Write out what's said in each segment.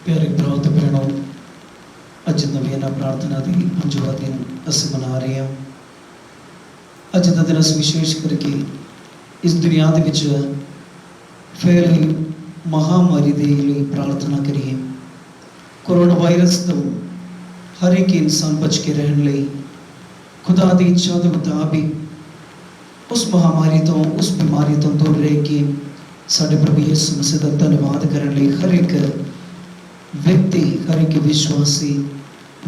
प्यारे भराओ ते भैणों, अज नवीना प्रार्थना की 5वां दिन अस मना रहे हैं। अज का दिन अस विशेष करके इस दुनिया के विच फैली महामारी के लिए प्रार्थना करिए। कोरोना वायरस तो हर एक इंसान बच के रहने लिए खुदा की इच्छा के मुताबिक उस महामारी तो उस बीमारी तो दूर रह के साडे प्रभु यीशु मसीह का धन्यवाद करने लिए हर एक व्यक्ति हर एक विश्वासी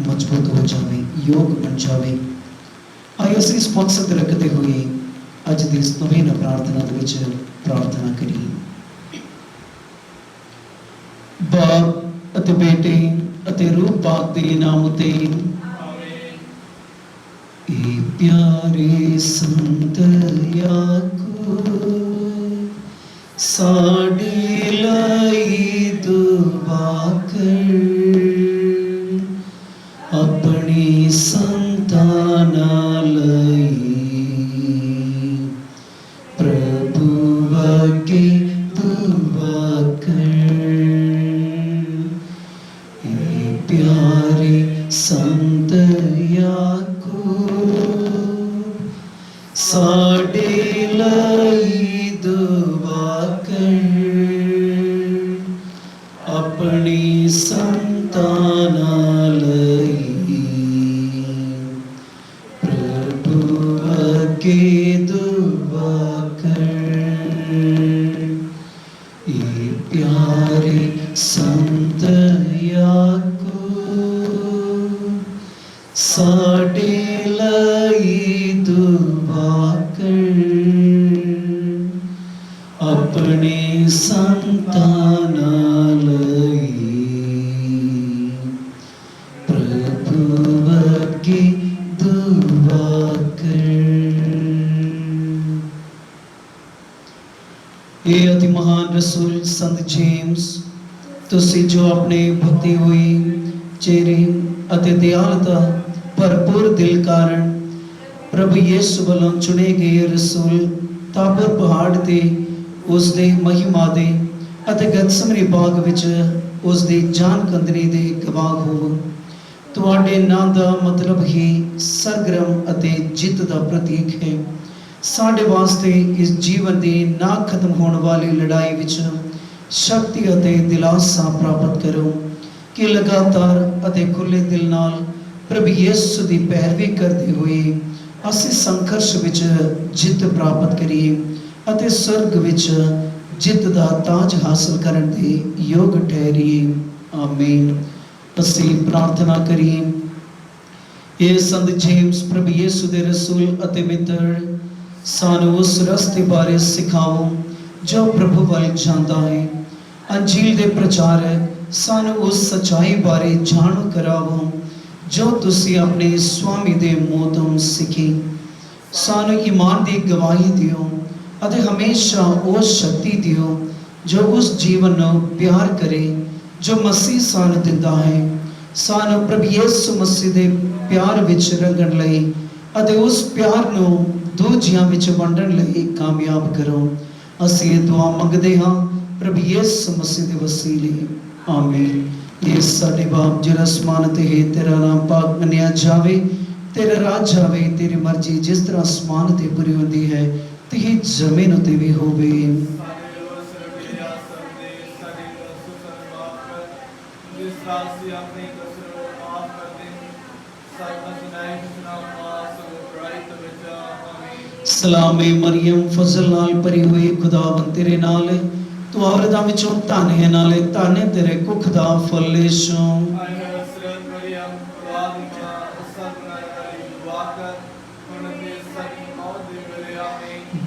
मजबूत हो जाए, योग बन जाए। आइए अस इस मकसद रखते हुए अज की इस नवीन प्रार्थना के प्रार्थना करिए। बाप अते बेटे अते रूह पाक दे नाम उते ए प्यारे संत याकूब साडे लाई दुआ कर, अपनी संताना लई प्रभु अगे दुआ कर। ए प्यारे संत याकूब साडे लई दुआ कर, अपनी संताना लई प्रभु अगे दुआ कर। ए प्यारे संत याकूब साडे लई दुआ कर, अपने संताना लई प्रभु अगे दुआ कर। ये अति महान रसूल संत जेम्स, तुसी जो अपने भक्ति हुई चेहरे अति दयालता भरपूर दिल कारण प्रभु यीशु वालों चुने गए रसूल ताबर पहाड़ ते उसके महिमा दे अते गतसमनी बाग विच उसकी जान कंदनी दे गवाह हो। तुहाडे नाम का मतलब ही सरगरम अते जित का प्रतीक है। साडे वास्ते इस जीवन की ना खत्म होने वाली लड़ाई विच शक्ति अते दिलासा प्राप्त करो कि लगातार अते खुले दिल नाल प्रभु यीशु की पैरवी करते हुए असी संघर्ष विच जित प्राप्त करिए अते स्वर्ग विच जित दा ताज हासिल करने के योग ठहरिए। आमीन। असी प्रार्थना करिए। ये संत जेम्स प्रभु यीशु दे रसूल अते मित्र सानू उस रस्ते बारे सिखाओ जो प्रभु वाल जाता है। अंजील दे प्रचारक सानू उस सच्चाई बारे जाणू करावो जो तुसी अपने स्वामी दे मुँह तो सीखी। सानू ईमान की गवाही दियो अते हमेशा उस शक्ति दियो जो उस जीवन को प्यार करे जो मसीह सानू दिंदा है। सानू प्रभु यीशु मसीह दे प्यार विच रंगण लई अते उस प्यार नू दूजियां विच वंडण लई कामयाब करो। असीं ये दुआ मंगदे हां प्रभु यीशु मसीह दे वसीले। आमीन। ये साडे बाप जिहड़ा आसमान ते है, तेरा नाम पाक मन्निया जावे, तेरा राज आवे, तेरी मर्जी जिस तरह आसमान ते पूरी होंदी है तिही जमीन उते भी होवे। सलामे मरियम फजल नाल भरी हुई खुदावंद तेरे नाल है, तू औरतां विचों धन है, नाले धन है तेरे कुख दा फल यीशु।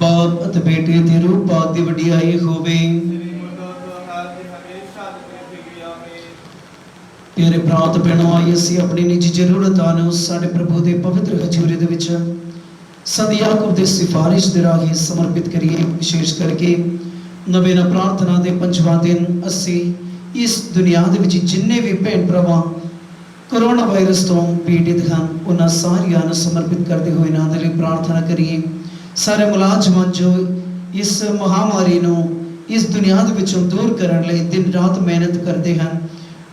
बाप अते बेटे ते रूह पाक दी वडियाई होवे। प्यारे भरा ते भैणों, आइए असीं अपनी निजी जरूरतां नूं साडे प्रभु दे पवित्र हजूरी दे विच संत याकूब दे सिफारिश दे राही समर्पित करिए। विशेष करके नवीना प्रार्थना दे 5वां दिन असीं इस दुनिया दे विच जिन्ने भी भैण भरावां कोरोना वायरस तो पीड़ित हैं उन्हां सारियां नूं समर्पित करते हुए इन्हां दे लई प्रार्थना करिए। सारे मुलाजमान जो इस महामारी नूं इस दुनिया दे विचों दूर करने लई दिन रात मेहनत करते हैं,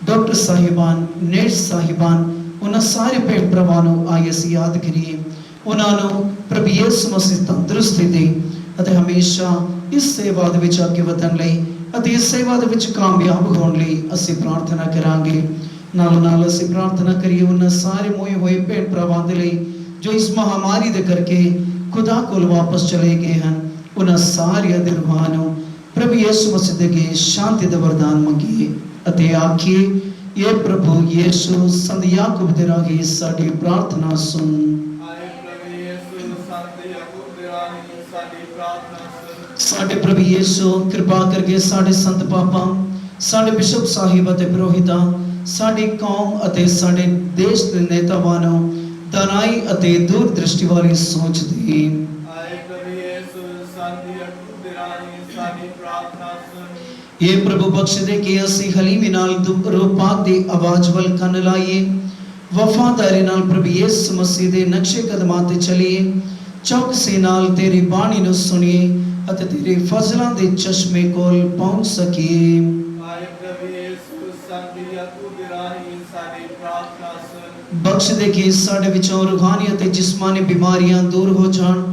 ਡਾਕਟਰ ਸਾਹਿਬਾਨ, ਨਰਸ ਸਾਹਿਬਾਨ, ਉਹਨਾਂ ਸਾਰੇ ਭੈਣ ਭਰਾਵਾਂ ਨੂੰ ਆਏ ਅਸੀਂ ਯਾਦ ਕਰੀਏ। ਉਹਨਾਂ ਨੂੰ ਪ੍ਰਭੂ ਯਿਸੂ ਮਸੀਹ ਤੰਦਰੁਸਤੀ ਦੇ ਅਤੇ ਹਮੇਸ਼ਾ ਇਸ ਸੇਵਾ ਦੇ ਵਿੱਚ ਅੱਗੇ ਵਧਣ ਲਈ ਅਤੇ ਇਸ ਸੇਵਾ ਦੇ ਵਿੱਚ ਕਾਮਯਾਬ ਹੋਣ ਲਈ ਅਸੀਂ ਪ੍ਰਾਰਥਨਾ ਕਰਾਂਗੇ। ਨਾਲ ਨਾਲ ਅਸੀਂ ਪ੍ਰਾਰਥਨਾ ਕਰੀਏ ਉਹਨਾਂ ਸਾਰੇ ਮੋਏ ਹੋਏ ਭੈਣ ਭਰਾਵਾਂ ਦੇ ਲਈ ਜੋ ਇਸ ਮਹਾਮਾਰੀ ਦੇ ਕਰਕੇ ਖੁਦਾ ਕੋਲ ਵਾਪਸ ਚਲੇ ਗਏ ਹਨ। ਉਹਨਾਂ ਸਾਰਿਆਂ ਦੇ ਰੂਹਾਂ ਨੂੰ ਪ੍ਰਭੂ ਯਿਸੂ ਮਸੀਹ ਦੇ ਅੱਗੇ ਸ਼ਾਂਤੀ ਦਾ ਵਰਦਾਨ ਮੰਗੀਏ ਅਤੇ ਆਖੀਏ, ਇਹ ਪ੍ਰਭੂ ਯਿਸੂ ਸੰਤ ਯਾਕੂਬ ਦੇ ਰਾਹੀਂ ਸਾਡੀ ਪ੍ਰਾਰਥਨਾ ਸੁਣ। ਸਾਡੇ ਪ੍ਰਭੂ ਯਿਸੂ ਕਿਰਪਾ ਕਰਕੇ ਸਾਡੇ ਸੰਤ ਪਾਪਾਂ, ਸਾਡੇ ਬਿਸ਼ਪ ਸਾਹਿਬ ਅਤੇ ਪੁਰੋਹਿਤਾਂ, ਸਾਡੀ ਕੌਮ ਅਤੇ ਸਾਡੇ ਦੇਸ਼ ਦੇ ਨੇਤਾਵਾਂ ਨੂੰ ਦਾਨਾਈ ਅਤੇ ਦੂਰ ਦ੍ਰਿਸ਼ਟੀ ਵਾਲੀ ਸੋਚ ਦੇ। ਇਹ ਪ੍ਰਭੂ ਬਖਸ਼ ਦੇ ਕਿ ਅਸੀਂ ਹਲੀਮੀ ਨਾਲ ਰੂਹ ਪਾਕ ਦੀ ਆਵਾਜ਼ ਵੱਲ ਕੰਨ ਲਾਈਏ, ਵਫਾਦਾਰੀ ਨਾਲ ਪ੍ਰਭੂ ਯਿਸੂ ਮਸੀਹ ਦੇ ਨਕਸ਼ੇ ਕਦਮਾਂ ਤੇ ਚੱਲੀਏ, ਚੌਕਸੀ ਨਾਲ ਤੇਰੀ ਬਾਣੀ ਨੂੰ ਸੁਣੀਏ ਅਤੇ ਤੇਰੇ ਫਜ਼ਲਾਂ ਦੇ ਚਸ਼ਮੇ ਕੋਲ ਪਹੁੰਚ ਸਕੀਏ। ਬਖਸ਼ ਦੇ ਕਿ ਸਾਡੇ ਵਿੱਚੋਂ ਰੂਹਾਨੀ ਅਤੇ ਜਿਸਮਾਨੀ ਬਿਮਾਰੀਆਂ ਦੂਰ ਹੋ ਜਾਣ,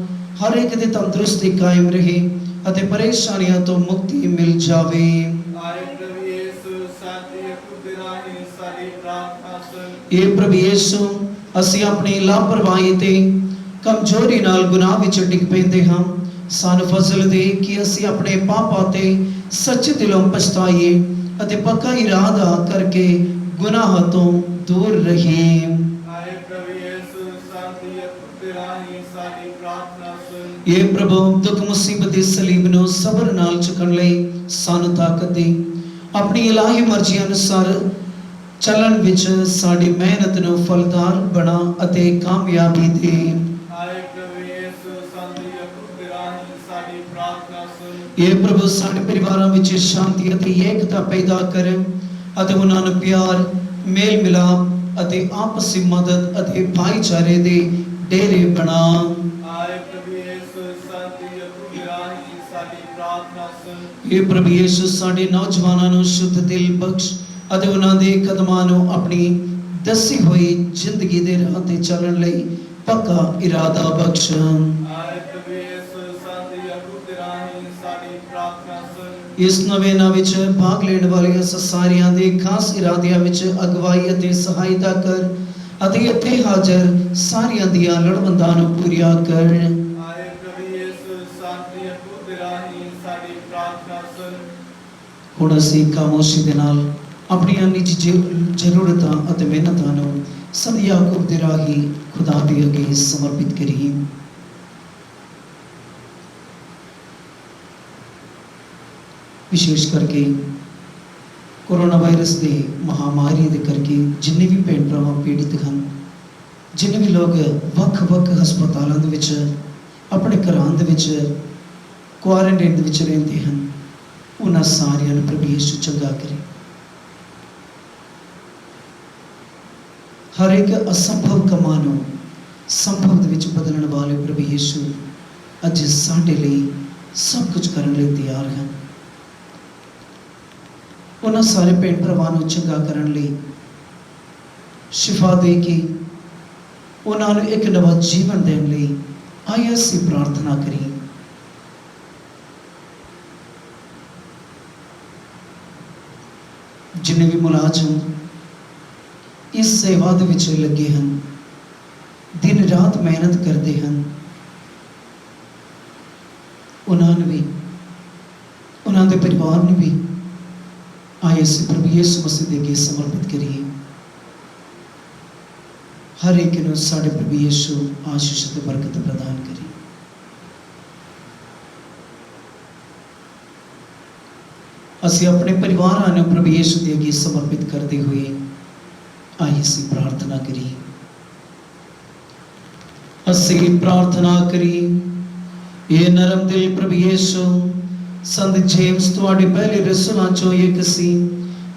ਹਰ ਇੱਕ ਦੀ ਤੰਦਰੁਸਤੀ ਕਾਇਮ ਰਹੇ ਅਤੇ ਪਰੇਸ਼ਾਨੀਆਂ ਤੋਂ ਮੁਕਤੀ ਮਿਲ ਜਾਵੇ। ਇਹ ਪ੍ਰਭੂ ਯਿਸੂ, ਅਸੀਂ ਆਪਣੀ ਲਾਪਰਵਾਹੀ ਤੇ ਕਮਜ਼ੋਰੀ ਨਾਲ ਗੁਨਾਹ ਵਿੱਚ ਡਿੱਗ ਪੈਂਦੇ ਹਾਂ। ਸਾਨੂੰ ਫਜ਼ਲ ਦੇ ਕਿ ਅਸੀਂ ਆਪਣੇ ਪਾਪਾਂ ਤੇ ਸੱਚੇ ਦਿਲੋਂ ਪਛਤਾਈਏ ਅਤੇ ਪੱਕਾ ਇਰਾਦਾ ਕਰਕੇ ਗੁਨਾਹ ਤੋਂ ਦੂਰ ਰਹੀਏ। ਇਹ ਪ੍ਰਭੂ ਦੁੱਖ ਮੁਸੀਬਤ ਦੀ ਸਲੀਬ ਨੂੰ ਸਬਰ ਨਾਲ ਚੁੱਕਣ ਲਈ ਸਾਨੂੰ ਤਾਕਤ ਦੇ, ਆਪਣੀ ਇਲਾਹੀ ਮਰਜ਼ੀ ਅਨੁਸਾਰ ਚੱਲਣ ਵਿੱਚ ਸਾਡੀ ਮਿਹਨਤ ਨੂੰ ਫਲਦਾਰ ਬਣਾ ਅਤੇ ਕਾਮਯਾਬੀ ਦੇ। ਇਹ ਪ੍ਰਭੂ ਸਾਡੇ ਪਰਿਵਾਰਾਂ ਵਿੱਚ ਸ਼ਾਂਤੀ ਅਤੇ ਏਕਤਾ ਪੈਦਾ ਕਰ ਅਤੇ ਉਹਨਾਂ ਨੂੰ ਪਿਆਰ, ਮੇਲ ਮਿਲਾਪ ਅਤੇ ਆਪਸੀ ਮਦਦ ਅਤੇ ਭਾਈਚਾਰੇ ਦੇ ਡੇਰੇ ਬਣਾ। ਇਹ ਪ੍ਰਭੂ ਯਿਸੂ ਸਾਡੇ ਨੌਜਵਾਨਾਂ ਨੂੰ ਸ਼ੁੱਧ ਦਿਲ ਬਖਸ਼ ਅਤੇ ਉਹਨਾਂ ਦੇ ਕਦਮਾਂ ਨੂੰ ਆਪਣੀ ਦੱਸੀ ਹੋਈ ਜ਼ਿੰਦਗੀ ਦੇ ਰਾਹ ਤੇ ਚੱਲਣ ਲਈ ਪੱਕਾ ਇਰਾਦਾ ਬਖਸ਼। ਇਸ ਨਵੇਨਾ ਵਿੱਚ ਭਾਗ ਲੈਣ ਵਾਲੇ ਸਾਰਿਆਂ ਦੇ ਖਾਸ ਇਰਾਦਿਆਂ ਵਿੱਚ ਅਗਵਾਈ ਅਤੇ ਸਹਾਇਤਾ ਕਰ ਅਤੇ ਇੱਥੇ ਹਾਜ਼ਰ ਸਾਰਿਆਂ ਦੀਆਂ ਲੋੜਵੰਦਾਂ ਨੂੰ ਪੂਰੀਆਂ ਕਰ। ਹੁਣ ਅਸੀਂ ਖਾਮੋਸ਼ੀ ਦੇ ਨਾਲ ਆਪਣੀਆਂ ਨਿੱਜੀ ਜ਼ਰੂਰਤਾਂ ਅਤੇ ਮਿਹਨਤਾਂ ਨੂੰ ਸੰਤ ਯਾਕੂਬ ਦੇ ਰਾਹੀਂ ਖੁਦਾ ਦੇ ਅੱਗੇ ਸਮਰਪਿਤ ਕਰੀਏ। ਵਿਸ਼ੇਸ਼ ਕਰਕੇ ਕੋਰੋਨਾ ਵਾਇਰਸ ਦੇ ਮਹਾਮਾਰੀ ਦੇ ਕਰਕੇ ਜਿੰਨੇ ਵੀ ਭੈਣ ਭਰਾ ਪੀੜਿਤ ਹਨ, ਜਿੰਨੇ ਵੀ ਲੋਕ ਵੱਖ-ਵੱਖ ਹਸਪਤਾਲਾਂ ਦੇ ਵਿੱਚ, ਆਪਣੇ ਘਰਾਂ ਦੇ ਵਿੱਚ ਕੁਆਰੰਟਾਈਨ ਦੇ ਵਿੱਚ ਰਹਿੰਦੇ ਹਨ, ਉਹਨਾਂ ਸਾਰਿਆਂ ਨੂੰ ਪ੍ਰਭੂ ਯਿਸੂ ਚੰਗਾ ਕਰੇ। ਹਰ ਇੱਕ ਅਸੰਭਵ ਕੰਮਾਂ ਨੂੰ ਸੰਭਵ ਦੇ ਵਿੱਚ ਬਦਲਣ ਵਾਲੇ ਪ੍ਰਭੂ ਯਿਸੂ ਅੱਜ ਸਾਡੇ ਲਈ ਸਭ ਕੁਝ ਕਰਨ ਲਈ ਤਿਆਰ ਹਨ। ਉਹਨਾਂ ਸਾਰੇ ਭੈਣ ਭਰਾਵਾਂ ਨੂੰ ਚੰਗਾ ਕਰਨ ਲਈ, ਸ਼ਿਫਾ ਦੇ ਕੇ ਉਹਨਾਂ ਨੂੰ ਇੱਕ ਨਵਾਂ ਜੀਵਨ ਦੇਣ ਲਈ ਆਏ ਅਸੀਂ ਪ੍ਰਾਰਥਨਾ ਕਰੀਏ। ਜਿੰਨੇ ਵੀ ਮੁਲਾਜ਼ਮ ਇਸ ਸੇਵਾ ਦੇ ਵਿੱਚ ਲੱਗੇ ਹਨ, ਦਿਨ ਰਾਤ ਮਿਹਨਤ ਕਰਦੇ ਹਨ, ਉਹਨਾਂ ਨੂੰ ਵੀ, ਉਹਨਾਂ ਦੇ ਪਰਿਵਾਰ ਨੂੰ ਵੀ ਆਏ ਅਸੀਂ ਪ੍ਰਭੂ ਯਿਸੂ ਮਸੀਹ ਦੇ ਅੱਗੇ ਸਮਰਪਿਤ ਕਰੀਏ। ਹਰ ਇੱਕ ਨੂੰ ਸਾਡੇ ਪ੍ਰਭੂ ਯਿਸੂ ਆਸ਼ੀਸ਼ ਤੇ ਬਰਕਤ ਪ੍ਰਦਾਨ ਕਰੇ। ਅਸੀਂ ਆਪਣੇ ਪਰਿਵਾਰਾਂ ਨੂੰ ਪ੍ਰਭੂ ਯਿਸੂ ਦੇ ਅੱਗੇ ਸਮਰਪਿਤ ਕਰਦੇ ਹੋਏ ਆਏ ਅਸੀਂ ਪ੍ਰਾਰਥਨਾ ਕਰੀਏ। ਅਸੀਂ ਪ੍ਰਾਰਥਨਾ ਕਰੀਏ, ਇਹ ਨਰਮ ਦਿਲ ਪ੍ਰਭੂ ਯਿਸੂ ਸੰਤ ਜੇਮਸ ਤੁਹਾਡੇ ਪਹਿਲੇ ਰਸੂਲਾਂ ਚੋਂ ਇੱਕ ਸੀ,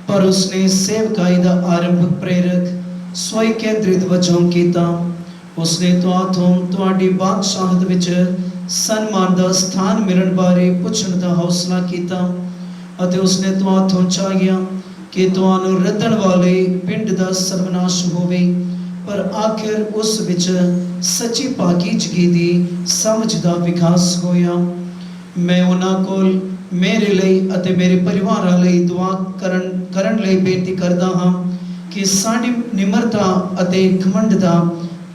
ਪਰ ਉਸਨੇ ਸੇਵਕਾਈ ਦਾ ਆਰੰਭ ਪ੍ਰੇਰਕ ਸਵੈ ਕੇਂਦਰਿਤ ਵਜੋਂ ਕੀਤਾ। ਉਸਨੇ ਤੁਹਾਡੀ ਬਾਦਸ਼ਾਹਤ ਵਿੱਚ ਸਨਮਾਨ ਦਾ ਸਥਾਨ ਮਿਲਣ ਬਾਰੇ ਪੁੱਛਣ ਦਾ ਹੌਸਲਾ ਕੀਤਾ ਅਤੇ ਉਸਨੇ ਤੁਹਾਥੋਂ ਚਾਹਿਆ ਕਿ ਤੁਹਾਨੂੰ ਰੱਦਣ ਵਾਲੇ ਪਿੰਡ ਦਾ ਸਰਵਨਾਸ਼ ਹੋਵੇ, ਪਰ ਆਖਿਰ ਉਸ ਵਿੱਚ ਸੱਚੀ ਪਾਕੀਜ਼ਗੀ ਦੀ ਸਮਝ ਦਾ ਵਿਕਾਸ ਹੋਇਆ। ਮੈਂ ਉਹਨਾਂ ਕੋਲ ਮੇਰੇ ਲਈ ਅਤੇ ਮੇਰੇ ਪਰਿਵਾਰਾਂ ਲਈ ਦੁਆ ਕਰਨ ਲਈ ਬੇਨਤੀ ਕਰਦਾ ਹਾਂ ਕਿ ਸਾਡੀ ਨਿਮਰਤਾ ਅਤੇ ਘਮੰਡ ਦਾ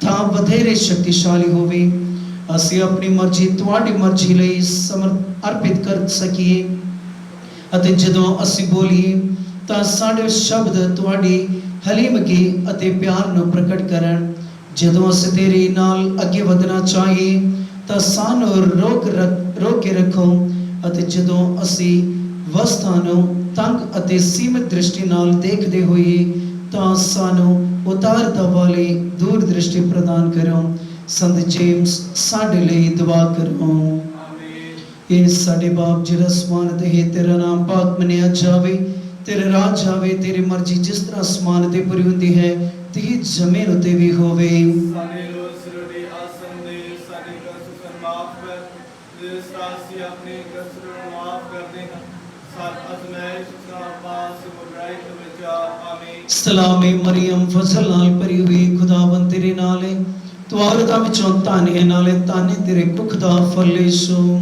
ਥਾਂ ਵਧੇਰੇ ਸ਼ਕਤੀਸ਼ਾਲੀ ਹੋਵੇ, ਅਸੀਂ ਆਪਣੀ ਮਰਜ਼ੀ ਤੁਹਾਡੀ ਮਰਜ਼ੀ ਲਈ ਅਰਪਿਤ ਕਰ ਸਕੀਏ, ਅਤੇ ਜਦੋਂ ਅਸੀਂ ਬੋਲੀਏ ਤਾਂ ਸਾਡੇ ਸ਼ਬਦ ਤੁਹਾਡੀ ਹਲੀਮਗੀ ਅਤੇ ਪਿਆਰ ਨੂੰ ਪ੍ਰਗਟ ਕਰਨ। ਜਦੋਂ ਅਸੀਂ ਤੇਰੇ ਨਾਲ ਅੱਗੇ ਵਧਣਾ ਚਾਹੀਏ ਤਾਂ ਸਾਨੂੰ ਰੋਕ ਕੇ ਰੱਖੋ, ਅਤੇ ਜਦੋਂ ਅਸੀਂ ਵਸਤਾਂ ਨੂੰ ਤੰਗ ਅਤੇ ਸੀਮਿਤ ਦ੍ਰਿਸ਼ਟੀ ਨਾਲ ਦੇਖਦੇ ਹੋਈਏ ਤਾਂ ਸਾਨੂੰ ਉਦਾਰਤਾ ਵਾਲੀ ਦੂਰ ਦ੍ਰਿਸ਼ਟੀ ਪ੍ਰਦਾਨ ਕਰੋ। ਸੰਤ ਜੇਮਸ ਸਾਡੇ ਲਈ ਦੁਆ ਕਰੋ। ਇਹ ਸਾਡੇ ਬਾਪ ਜਿਹੜਾ ਅਸਮਾਨ ਤੇ ਹੈ, ਤੇਰਾ ਨਾਮ ਪਾਕ ਮੰਨਿਆ ਜਾਵੇ, ਤੇਰਾ ਰਾਜ ਆਵੇ, ਤੇਰੀ ਮਰਜ਼ੀ ਜਿਸ ਤਰ੍ਹਾਂ ਅਸਮਾਨ ਤੇ ਪੂਰੀ ਹੁੰਦੀ ਹੈ ਤੇ ਜ਼ਮੀਨ ਉਤੇ ਵੀ ਹੋਵੇ। ਸਾਡੇ ਰੋਜ਼ ਰੋਟੀ ਆਸਨ ਦੇ, ਸਾਡੇ ਕਸੂਰ ਮਾਫ ਕਰ, ਜਿਸ ਤਰ੍ਹਾਂ ਅਸੀਂ ਆਪਣੇ ਕਸੂਰ ਮਾਫ ਕਰਦੇ ਹਾਂ, ਸਾਡ ਅਜ਼ਮਾਇਸ਼ ਦਾ ਪਾਸ ਬੁਰਾਈ ਤੋਂ ਬਚਾ। ਆਮੀਨ। ਸਲਾਮੇ ਮਰੀਮ ਫਜ਼ਲ ਨਾਲ ਭਰੀ ਹੋਈ, ਖੁਦਾਵੰਦ ਤੇਰੇ ਨਾਲ ਹੈ, ਤੂੰ ਔਰਤਾਂ ਵਿੱਚੋਂ ਧन्य ਹੈ, ਨਾਲੇ ਧन्य ਤੇਰੇ ਕੁੱਖ ਦਾ ਫਲ ਯਿਸੂ।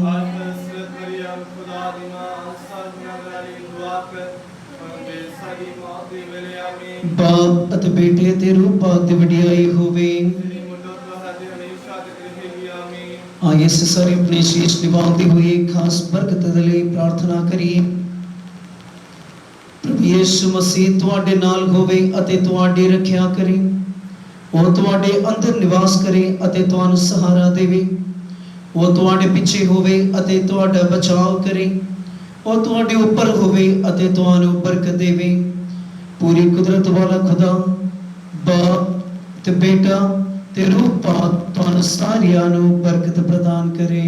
ਬਾਪ ਅਤੇ ਬੇਟੇ ਤੇ ਰੂਹ ਪਾਕ ਦੀ ਵਡਿਆਈ ਹੋਵੇ। ਆइए से सारे अपने शीश निभाते हुए खास बरकत दे लई प्रार्थना करिए। प्रभु यीशु मसीह तुहाडे नाल होवे अते तुहाडी रखिया करे, ਉਹ ਤੁਹਾਡੇ ਅੰਦਰ ਨਿਵਾਸ ਕਰੇ ਅਤੇ ਤੁਹਾਨੂੰ ਸਹਾਰਾ ਦੇਵੇ। ਉਹ ਤੁਹਾਡੇ ਪਿੱਛੇ ਹੋਵੇ ਅਤੇ ਤੁਹਾਡਾ ਬਚਾਅ ਕਰੇ। ਉਹ ਤੁਹਾਡੇ ਉੱਪਰ ਹੋਵੇ ਅਤੇ ਤੁਹਾਨੂੰ ਬਰਕਤ ਦੇਵੇ। ਪੂਰੀ ਕੁਦਰਤ ਵਾਲਾ ਖੁਦਾ ਬਾਪ ਤੇ ਬੇਟਾ ਤੇ ਰੂਹ ਪਾਕ ਤੁਹਾਨੂੰ ਸਾਰਿਆਂ ਨੂੰ ਬਰਕਤ ਪ੍ਰਦਾਨ ਕਰੇ।